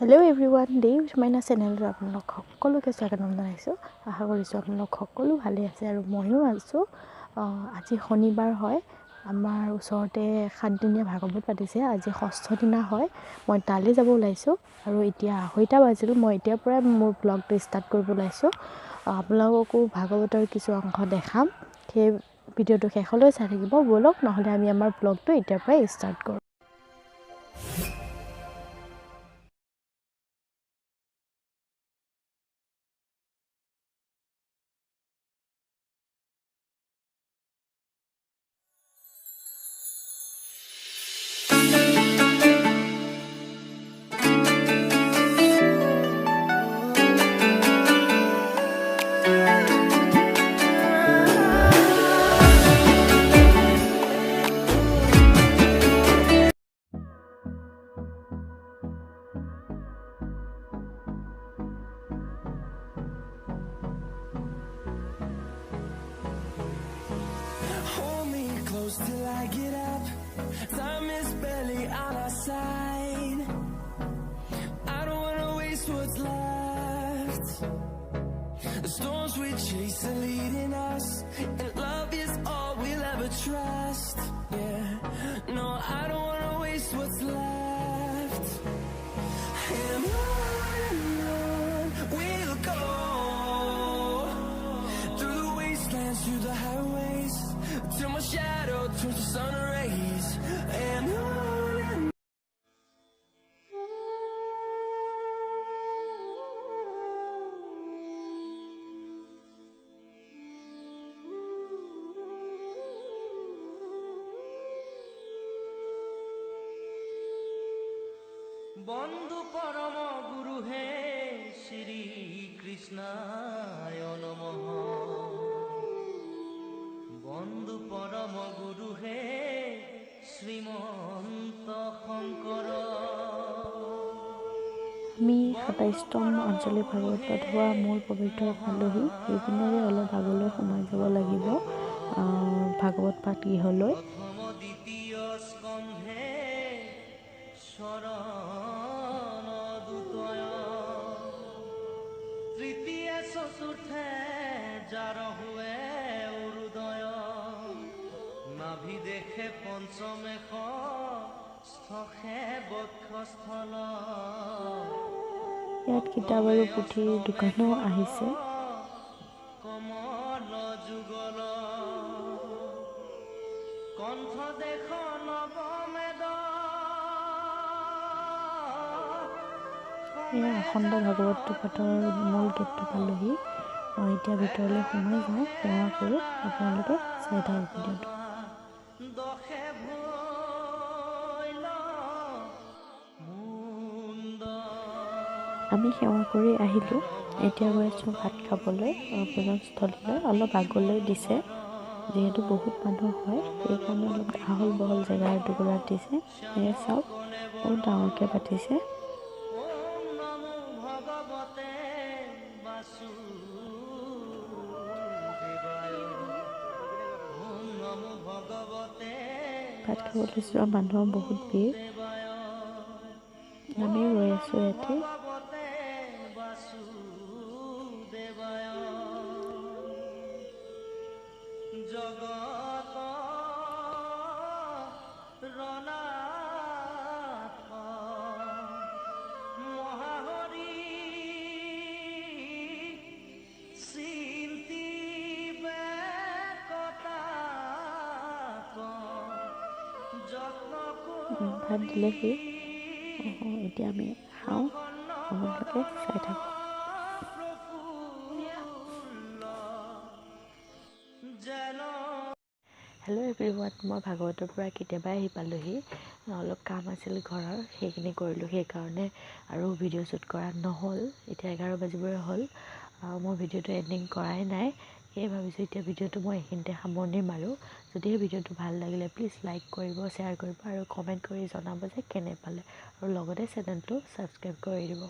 Hello everyone, Maina channel আপোনালোক সকলোকে স্বাগতম জনাইছো। আশা কৰিছো আপোনালোক সকলো ভালে আছে আৰু মইও আছো। আজি শনিবাৰ হয়। আমাৰ ওচৰতে 7 দিনীয়া ভাগৱত পাতিছে। আজি ষষ্ঠ দিনা হয়। মই তালৈ যাব ওলাইছো আৰু এতিয়া 8টা বাজিল। মই এতিয়াৰ পৰা মোৰ ব্লগটো ষ্টাৰ্ট কৰিব ওলাইছো। আপোনালোককো ভাগৱতৰ কিছু অংশ দেখাম। সেই ভিডিঅ'টো শেষলৈ চাই থাকিব। বলক নহলে আমি আমাৰ ব্লগটো এতিয়াৰ পৰা ষ্টাৰ্ট কৰো। Till I get up, time is barely on our side. I don't wanna waste what's left. The storms we chase are leading us, and love is all we'll ever trust. Yeah, no, I don't wanna waste what's left. And on we'll go, through the wastelands, through the highways, till my shadow turns to sun rays. And on বন্ধু পরম গুরু হে শ্রী কৃষ্ণায় নমঃ। বন্ধু পরম গুরু হে শ্রীমন্ত শংকৰ। আমি 27তম আঞ্চলিক ভাগৱত পাঠ হোৱা মূল পবিত্ৰ পালোহি। এইপিনেৰে অলপ আগলৈ সোমাই যাব লাগিব ভাগৱত পাঠ গৃহলৈ। প্ৰথম দ্বিতীয় স্কন্ধে শৰণ দুতয়, তৃতীয় চতুৰ্থে যাৰ হুৱে অৰুদয়, নাভি দেখে পঞ্চমেশ স্থে বক্ষস্থল। ইয়াত কিতাপ আৰু পুথিৰ দোকানো আহিছে। কমল যুগল কণ্ঠ দেখ নৱমেদ। এয়া অখণ্ড ভাগৱত পাঠৰ মূল গেটটো পালোহি। মই এতিয়া ভিতৰলৈ সোমাই যাওঁ, সেৱা কৰোঁ। আপোনালোকে চাই থাকক ভিডিঅ'টো। দশে ভৈল মুণ্ড। আমি সেৱা কৰি আহিলোঁ। এতিয়া গৈ আছোঁ ভাত খাবলৈ ভোজনস্থলীলৈ। অলপ আগলৈ দিছে, যিহেতু বহুত মানুহ হয় সেইকাৰণে অলপ আহল বহল জেগা এটুকুৰাত দিছে। এয়া চাওক, বহুত ডাঙৰকৈ পাতিছে। ওম নমো ভগৱতে বাসুদেৱায়। ওম নমো ভগৱতে ভাত খাবলৈ যোৱা মানুহৰ বহুত ভিৰ। আমি ৰৈ আছোঁ ইয়াতে। ভগৱতে বাসুদেৱায়। জগত ৰনাথ মহাহৰি চিন্তিবে কটাক যত্ন ভাত দিলেহি। এতিয়া আমি খাওঁ, আপোনালোকে চাই থাকক। হেল্ল' এভৰিৱান, মই ভাগৱতৰ পৰা কেতিয়াবাই আহি পালোহি। অলপ কাম আছিল ঘৰৰ, সেইখিনি কৰিলোঁ। সেইকাৰণে আৰু ভিডিঅ' শ্বুট কৰা নহ'ল। এতিয়া 11 বাজিবৰে হ'ল। মই ভিডিঅ'টো এণ্ডিং কৰাই নাই। সেয়ে ভাবিছোঁ এতিয়া ভিডিঅ'টো মই এইখিনিতে সামৰণি মাৰোঁ। যদিহে ভিডিঅ'টো ভাল লাগিলে প্লিজ লাইক কৰিব, শ্বেয়াৰ কৰিব আৰু কমেণ্ট কৰি জনাব যে কেনে পালে, আৰু লগতে চেনেলটো ছাবস্ক্ৰাইব কৰি দিব।